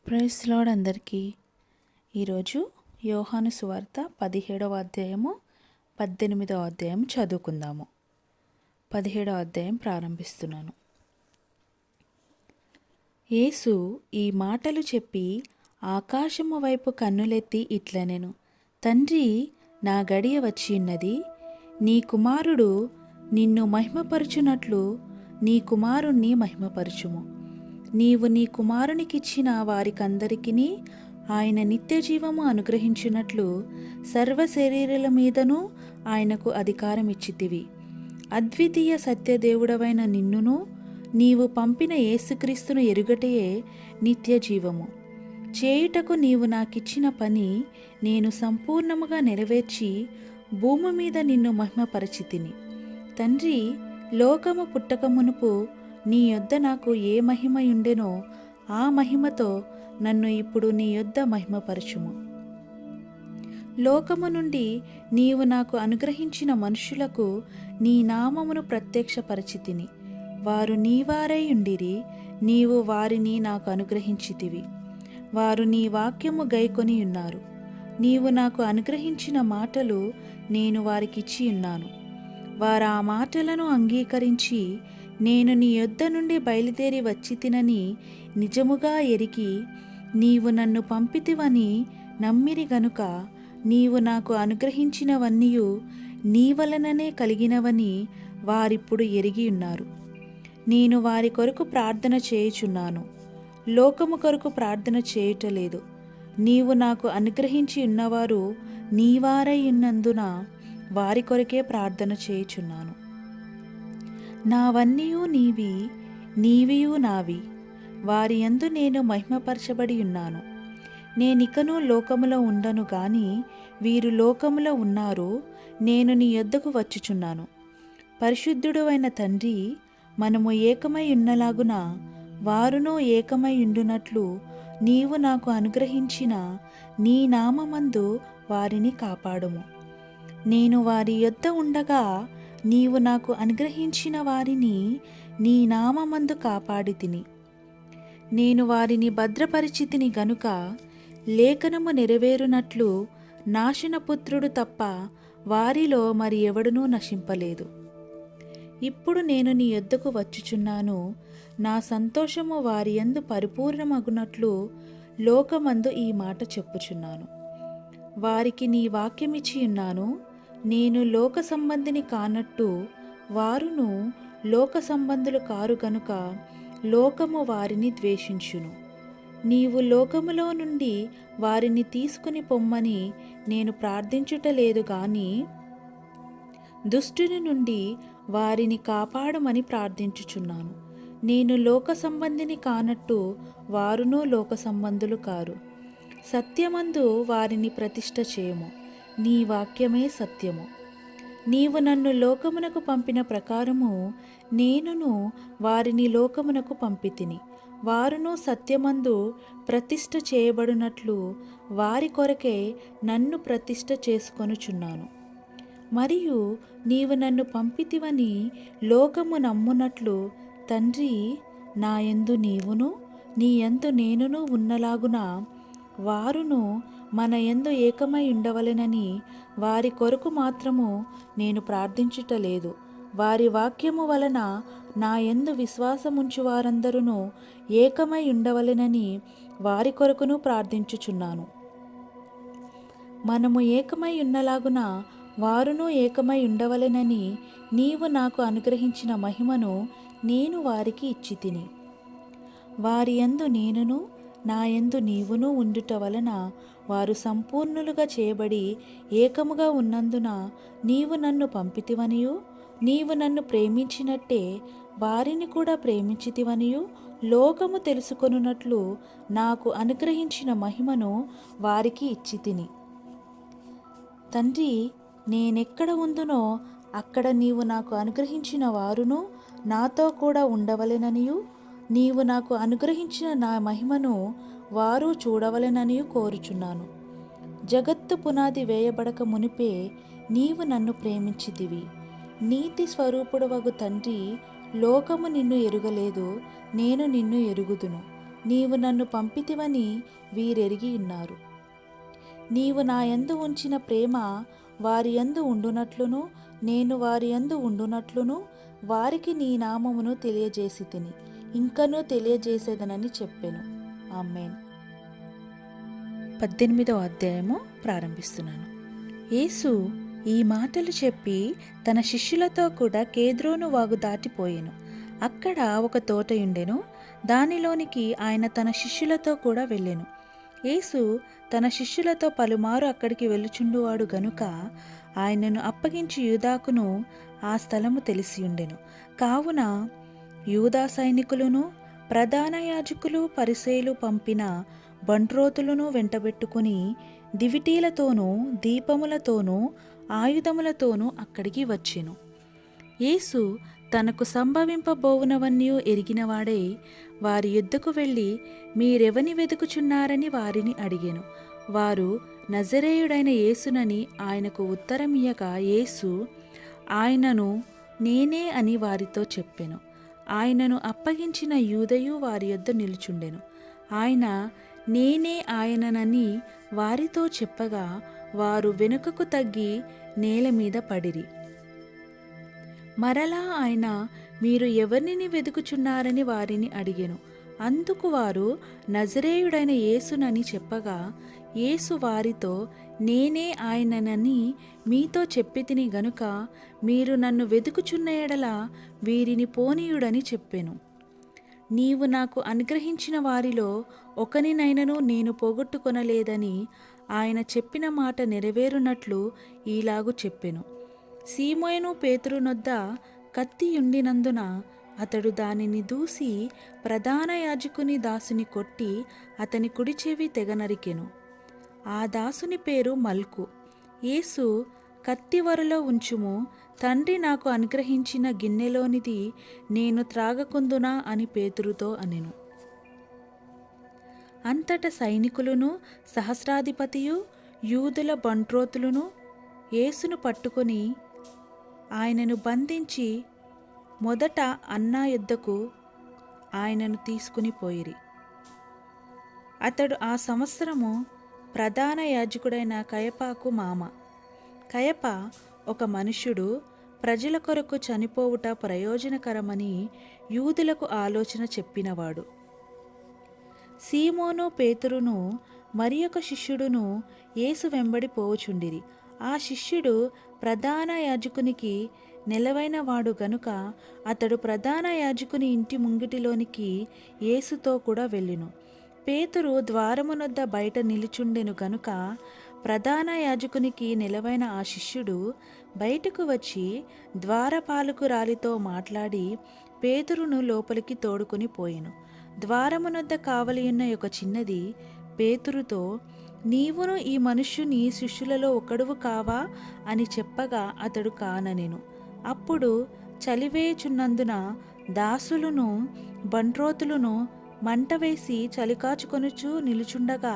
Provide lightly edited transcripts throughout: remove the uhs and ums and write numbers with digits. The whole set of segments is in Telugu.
ప్రైజ్ లార్డ్ అందరికీ. ఈరోజు యోహాను సువార్త 17వ అధ్యాయము 18వ అధ్యాయం చదువుకుందాము. 17వ అధ్యాయం ప్రారంభిస్తున్నాను. యేసు ఈ మాటలు చెప్పి ఆకాశము వైపు కన్నులెత్తి ఇట్లనెను, తండ్రి, నా గడియ వచ్చియున్నది. నీ కుమారుడు నిన్ను మహిమపరచునట్లు నీ కుమారుణ్ణి మహిమపరచుము. నీవు నీ కుమారునికిచ్చిన వారికందరికిని ఆయన నిత్య జీవము అనుగ్రహించినట్లు సర్వ శరీరుల మీదను ఆయనకు అధికారం ఇచ్చితివి. అద్వితీయ సత్యదేవుడవైన నిన్నును నీవు పంపిన యేసుక్రీస్తును ఎరుగటయే నిత్య జీవము. చేయుటకు నీవు నాకిచ్చిన పని నేను సంపూర్ణముగా నెరవేర్చి భూమి మీద నిన్ను మహిమపరచితిని. తండ్రి, లోకము పుట్టకమునుపు నీ యొద్ద నాకు ఏ మహిమయుండెనో ఆ మహిమతో నన్ను ఇప్పుడు నీ యొద్ద మహిమపరచుము. లోకము నుండి నీవు నాకు అనుగ్రహించిన మనుషులకు నీ నామమును ప్రత్యక్షపరచితిని. వారు నీవారై ఉండిరి, నీవు వారిని నాకు అనుగ్రహించితివి. వారు నీ వాక్యము గైకొని ఉన్నారు. నీవు నాకు అనుగ్రహించిన మాటలు నేను వారికిచ్చి ఉన్నాను. వారు ఆ మాటలను అంగీకరించి నేను నీ యొద్ద నుండి బయలుదేరి వచ్చి తినని నిజముగా ఎరిగి నీవు నన్ను పంపితివని నమ్మిరి గనుక నీవు నాకు అనుగ్రహించినవన్నీయు నీ వలననే కలిగినవని వారిప్పుడు ఎరిగి ఉన్నారు. నేను వారి కొరకు ప్రార్థన చేయుచున్నాను, లోకము కొరకు ప్రార్థన చేయుటలేదు. నీవు నాకు అనుగ్రహించి ఉన్నవారు నీవారై ఉన్నందున వారి కొరకే ప్రార్థన చేయుచున్నాను. నావన్నీయు నీవి, నీవియు నావి. వారి యందు నేను మహిమపరచబడి ఉన్నాను. నేనికను లోకములో ఉండను గాని వీరు లోకములో ఉన్నారు. నేను నీ యొద్దకు వచ్చుచున్నాను. పరిశుద్ధుడు అయిన తండ్రి, మనము ఏకమై ఉన్నలాగున వారును ఏకమై ఉండునట్లు నీవు నాకు అనుగ్రహించిన నీ నామమందు వారిని కాపాడుము. నేను వారి యొద్ద ఉండగా నీవు నాకు అనుగ్రహించిన వారిని నీ నామమందు కాపాడితిని. నేను వారిని భద్రపరిచితిని గనుక లేఖనము నెరవేరునట్లు నాశనపుత్రుడు తప్ప వారిలో మరి ఎవడునూ నశింపలేదు. ఇప్పుడు నేను నీ యొద్దకు వచ్చుచున్నాను. నా సంతోషము వారి యందు పరిపూర్ణమగునట్లు లోకమందు ఈ మాట చెప్పుచున్నాను. వారికి నీ వాక్యమిచ్చి ఉన్నాను. నేను లోక సంబంధిని కానట్టు వారును లోక సంబంధులు కారు గనుక లోకము వారిని ద్వేషించును. నీవు లోకములో నుండి వారిని తీసుకుని పొమ్మని నేను ప్రార్థించుటలేదు గాని దుష్టుని నుండి వారిని కాపాడమని ప్రార్థించుచున్నాను. నేను లోక సంబంధిని కానట్టు వారును లోక సంబంధులు కారు. సత్యమందు వారిని ప్రతిష్ఠ చేయము. నీ వాక్యమే సత్యము. నీవు నన్ను లోకమునకు పంపిన ప్రకారము నేనును వారిని లోకమునకు పంపితిని. వారును సత్యమందు ప్రతిష్ఠ చేయబడినట్లు వారి కొరకే నన్ను ప్రతిష్ఠ చేసుకొనుచున్నాను. మరియు నీవు నన్ను పంపితివని లోకము నమ్మునట్లు తండ్రి, నా యందు నీవును నీ యందు నేనును ఉన్నలాగున వారును మన యందు ఏకమై ఉండవలెనని వారి కొరకు మాత్రము నేను ప్రార్థించుటలేదు. వారి వాక్యము వలన నా యందు విశ్వాసముంచు వారందరూ ఏకమై ఉండవలెనని వారి కొరకును ప్రార్థించుచున్నాను. మనము ఏకమై ఉన్నలాగున వారును ఏకమై ఉండవలెనని నీవు నాకు అనుగ్రహించిన మహిమను నేను వారికి ఇచ్చితిని. వారి యందు నేనును నా యందు నీవును ఉండుట వలన వారు సంపూర్ణులుగా చేయబడి ఏకముగా ఉన్నందున నీవు నన్ను పంపితివనియు నీవు నన్ను ప్రేమించినట్టే వారిని కూడా ప్రేమించితివనియు లోకము తెలుసుకొనున్నట్లు నాకు అనుగ్రహించిన మహిమను వారికి ఇచ్చితిని. తండ్రి, నేనెక్కడ ఉందునో అక్కడ నీవు నాకు అనుగ్రహించిన వారును నాతో కూడా ఉండవలెననియు నీవు నాకు అనుగ్రహించిన నా మహిమను వారు చూడవలెననియు కోరుచున్నాను. జగత్తు పునాది వేయబడక మునిపే నీవు నన్ను ప్రేమించితివి. నీతి స్వరూపుడవగు తండ్రి, లోకము నిన్ను ఎరుగలేదు, నేను నిన్ను ఎరుగుదును. నీవు నన్ను పంపితివని వీరెరిగి ఉన్నారు. నీవు నా యందు ఉంచిన ప్రేమ వారి యందు ఉండునట్లును నేను వారి యందు ఉండునట్లును వారికి నీ నామమును తెలియజేసి తిని ఇంకనూ తెలియజేసేదనని చెప్పెను. ఆమేన్. 18వ అధ్యాయము ప్రారంభిస్తున్నాను. యేసు ఈ మాటలు చెప్పి తన శిష్యులతో కూడా కేద్రోను వాగు దాటిపోయెను. అక్కడ ఒక తోటయుండెను. దానిలోనికి ఆయన తన శిష్యులతో కూడా వెళ్ళెను. యేసు తన శిష్యులతో పలుమారు అక్కడికి వెళ్ళుచుండువాడు గనుక ఆయనను అప్పగించి యూదాకును ఆ స్థలము తెలిసియుండెను. కావున యూదా సైనికులను ప్రధాన యాజకులు పరిసయ్యులు పంపిన బంట్రోతులను వెంటబెట్టుకుని దివిటీలతోనూ దీపములతోనూ ఆయుధములతోనూ అక్కడికి వచ్చెను. యేసు తనకు సంభవింపబోవునవన్నీ ఎరిగినవాడై వారి యుద్ధకు వెళ్ళి మీరెవని వెతుకుచున్నారని వారిని అడిగెను. వారు నజరేయుడైన యేసునని ఆయనకు ఉత్తరమియ్యగా యేసు ఆయనను నేనే అని వారితో చెప్పెను. ఆయనను అప్పగించిన యూదయు వారి యొద్ద నిలుచుండెను. ఆయన నేనే ఆయననని వారితో చెప్పగా వారు వెనుకకు తగ్గి నేల మీద పడిరి. మరలా ఆయన మీరు ఎవరిని వెతుకుచున్నారని వారిని అడిగెను. అందుకు వారు నజరేయుడైన యేసునని చెప్పగా యేసు వారితో నేనే ఆయననని మీతో చెప్పితిని గనుక మీరు నన్ను వెతుకుచున్న ఎడల వీరిని పోనీయుడని చెప్పెను. నీవు నాకు అనుగ్రహించిన వారిలో ఒకనినైనను నేను పోగొట్టుకొనలేదని ఆయన చెప్పిన మాట నెరవేరునట్లు ఈలాగు చెప్పెను. సీమోను పేతురునొద్ద కత్తియుండినందున అతడు దానిని దూసి ప్రధాన యాజకుని దాసుని కొట్టి అతని కుడి చెవి తెగనరికెను. ఆ దాసుని పేరు మల్కు. యేసు కత్తి వరలో ఉంచుము, తండ్రి నాకు అనుగ్రహించిన గిన్నెలోనిది నేను త్రాగకుందునా అని పేతురుతో అనెను. అంతట సైనికులను సహస్రాధిపతియు యూదుల బంట్రోతులను యేసును పట్టుకొని ఆయనను బంధించి మొదట అన్నా యొద్దకు ఆయనను తీసుకుని పోయిరి. అతడు ఆ సంవత్సరము ప్రధాన యాజకుడైన కయపాకు మామ. కయప ఒక మనుష్యుడు, ప్రజల కొరకు చనిపోవుట ప్రయోజనకరమని యూదులకు ఆలోచన చెప్పినవాడు. సీమోను పేతురును మరి ఒక శిష్యుడును యేసు వెంబడి పోవుచుండిరి. ఆ శిష్యుడు ప్రధాన యాజకునికి నెలవైన వాడు గనుక అతడు ప్రధాన యాజకుని ఇంటి ముంగిటిలోనికి యేసుతో కూడా వెళ్ళెను. పేతురు ద్వారమునొద్ద బయట నిలుచుండెను గనుక ప్రధాన యాజకునికి నెలవైన ఆ శిష్యుడు బయటకు వచ్చి ద్వారపాలకురాలితో మాట్లాడి పేతురును లోపలికి తోడుకొని పోయెను. ద్వారమునొద్ద కావలియున్న ఒక చిన్నది పేతురుతో నీవును ఈ మనుష్యుని శిష్యులలో ఒకడువు కావా అని చెప్పగా అతడు కాననెను. అప్పుడు చలివేయుచున్నందున దాసులను బంట్రోతులను మంట వేసి చలికాచుకొనుచు నిలుచుండగా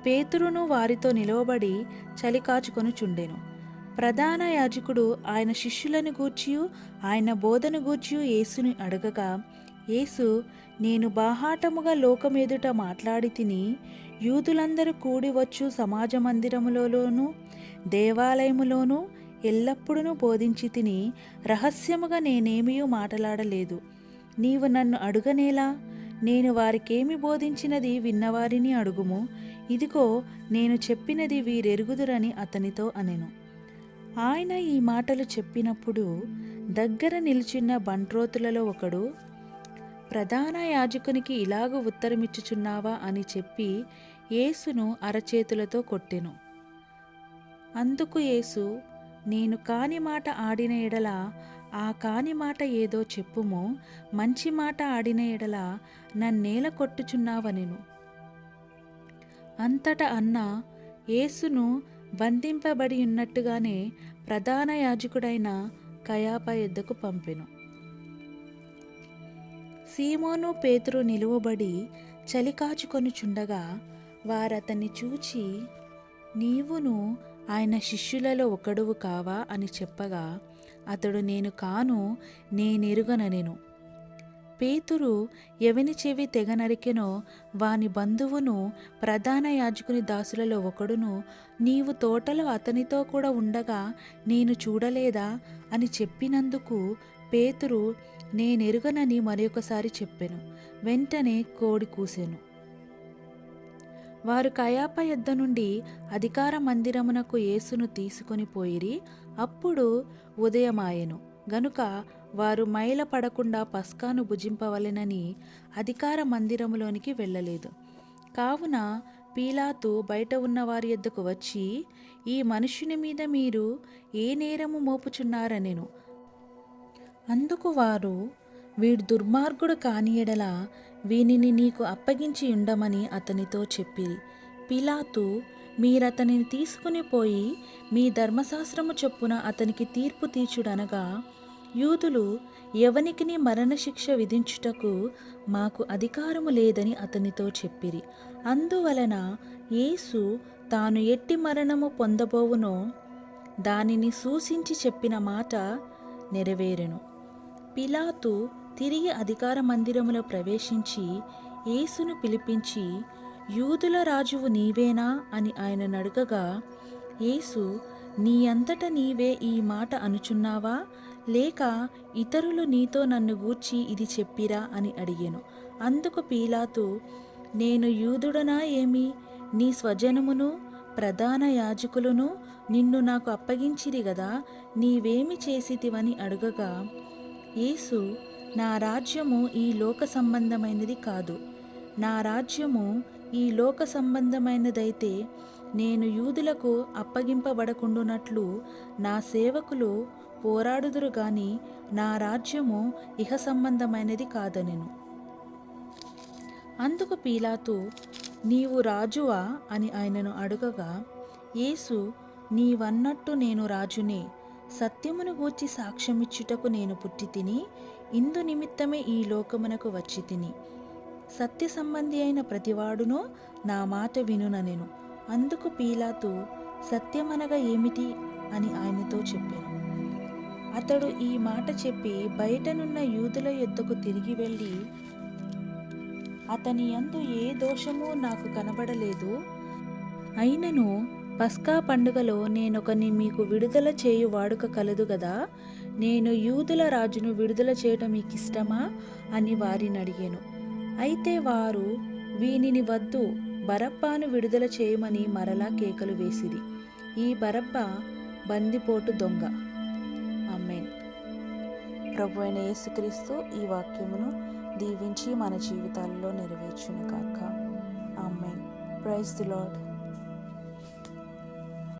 పేతురును వారితో నిలవబడి చలికాచుకొనుచుండెను. ప్రధాన యాజకుడు ఆయన శిష్యులను గూర్చియు ఆయన బోధను గూర్చియు యేసుని అడగగా యేసు నేను బాహాటముగా లోకమెదుట మాట్లాడి తిని యూదులందరూ కూడి వచ్చు సమాజ మందిరములోనూ దేవాలయములోనూ ఎల్లప్పుడూ బోధించి తిని రహస్యముగా నేనేమీ మాట్లాడలేదు. నీవు నన్ను అడుగనేలా? నేను వారికేమి బోధించినది విన్నవారిని అడుగుము. ఇదిగో నేను చెప్పినది వీరెరుగుదురని అతనితో అనెను. ఆయన ఈ మాటలు చెప్పినప్పుడు దగ్గర నిలిచిన బంట్రోతులలో ఒకడు ప్రధాన యాజకునికి ఇలాగ ఉత్తరమిచ్చుచున్నావా అని చెప్పి యేసును అరచేతులతో కొట్టెను. అందుకు యేసు నేను కాని మాట ఆడిన ఎడల ఆ కాని మాట ఏదో చెప్పుము, మంచి మాట ఆడిన ఎడల నన్నేల కొట్టుచున్నావనెను. అంతటా అన్న యేసును బంధింపబడి ఉన్నట్టుగానే ప్రధాన యాజకుడైన కయాప యొద్దకు పంపెను. సీమోను పేతురు నిలువబడి చలికాచుకొనుచుండగా వారతన్ని చూచి నీవును ఆయన శిష్యులలో ఒకడువు కావా అని చెప్పగా అతడు నేను కాను, నేనెరుగననెను. పేతురు ఎవని చెవి తెగ నరికెనో వాని బంధువును ప్రధాన యాజకుని దాసులలో ఒకడును, నీవు తోటలో అతనితో కూడా ఉండగా నేను చూడలేదా అని చెప్పినందుకు పేతురు, నేనెరుగనని మరొకసారి చెప్పెను. వెంటనే కోడి కూసెను. వారు కయాప యొద్ద నుండి అధికార మందిరమునకు యేసును తీసుకొని పోయిరి. అప్పుడు ఉదయమాయెను గనుక వారు మైల పడకుండా పస్కాను భుజింపవలెనని అధికార మందిరములోనికి వెళ్ళలేదు. కావున పీలాతు బయట ఉన్న వారి యొద్దకు వచ్చి, ఈ మనుష్యుని మీద మీరు ఏ నేరము మోపుచున్నారనెను. అందుకు వారు, వీడు దుర్మార్గుడు కాని యెడల వీనిని నీకు అప్పగించి ఉండమని అతనితో చెప్పిరి. పిలాతు, మీరతనిని తీసుకుని పోయి మీ ధర్మశాస్త్రము చొప్పున అతనికి తీర్పు తీర్చుడనగా, యూదులు ఎవనికిని మరణశిక్ష విధించుటకు మాకు అధికారము లేదని అతనితో చెప్పిరి. అందువలన యేసు తాను ఎట్టి మరణము పొందబోవునో దానిని సూచించి చెప్పిన మాట నెరవేరెను. పిలాతు తిరిగి అధికార మందిరములో ప్రవేశించి యేసును పిలిపించి, యూదుల రాజువు నీవేనా అని ఆయనను అడగగా, యేసు, నీ అంతట నీవే ఈ మాట అనుచున్నావా, లేక ఇతరులు నీతో నన్ను గూర్చి ఇది చెప్పిరా అని అడిగెను. అందుకు పీలాతు, నేను యూదుడనా ఏమి? నీ స్వజనమును ప్రధాన యాజకులను నిన్ను నాకు అప్పగించిరి గదా, నీవేమి చేసితివని అడగగా, యేసు, నా రాజ్యము ఈ లోక సంబంధమైనది కాదు. నా రాజ్యము ఈ లోక సంబంధమైనదైతే నేను యూదులకు అప్పగింపబడకుండునట్లు నా సేవకులు పోరాడుదురు గాని నా రాజ్యము ఇహ సంబంధమైనది కాదనెను. అందుకు పీలాతు, నీవు రాజువా అని ఆయనను అడగగా, యేసు, నీవన్నట్టు నేను రాజునే. సత్యమును గూర్చి సాక్ష్యమిచ్చుటకు నేను పుట్టి తిని, ఇందు నిమిత్తమే ఈ లోకమునకు వచ్చి తిని. సత్య సంబంధి అయిన ప్రతివాడునో నా మాట వినుననెను. అందుకు పీలాతు, సత్యమనగా ఏమిటి అని ఆయనతో చెప్పాను. అతడు ఈ మాట చెప్పి బయటనున్న యూదుల యొద్దకు తిరిగి వెళ్ళి, అతని యందు ఏ దోషము నాకు కనబడలేదు. అయినను పస్కా పండుగలో నేనొకని మీకు విడుదల చేయు వాడుక కలదు గదా, నేను యూదుల రాజును విడుదల చేయటం మీకు ఇష్టమా అని వారిని అడిగాను. అయితే వారు, వీనిని వద్దు, బరబ్బాను విడుదల చేయమని మరలా కేకలు వేసిరి. ఈ బరబ్బా బందిపోటు దొంగ. ఆమేన్. ప్రభు అయిన యేసుక్రీస్తు ఈ వాక్యమును దీవించి మన జీవితాల్లో నెరవేర్చును గాక. ఆమేన్. Praise the lord.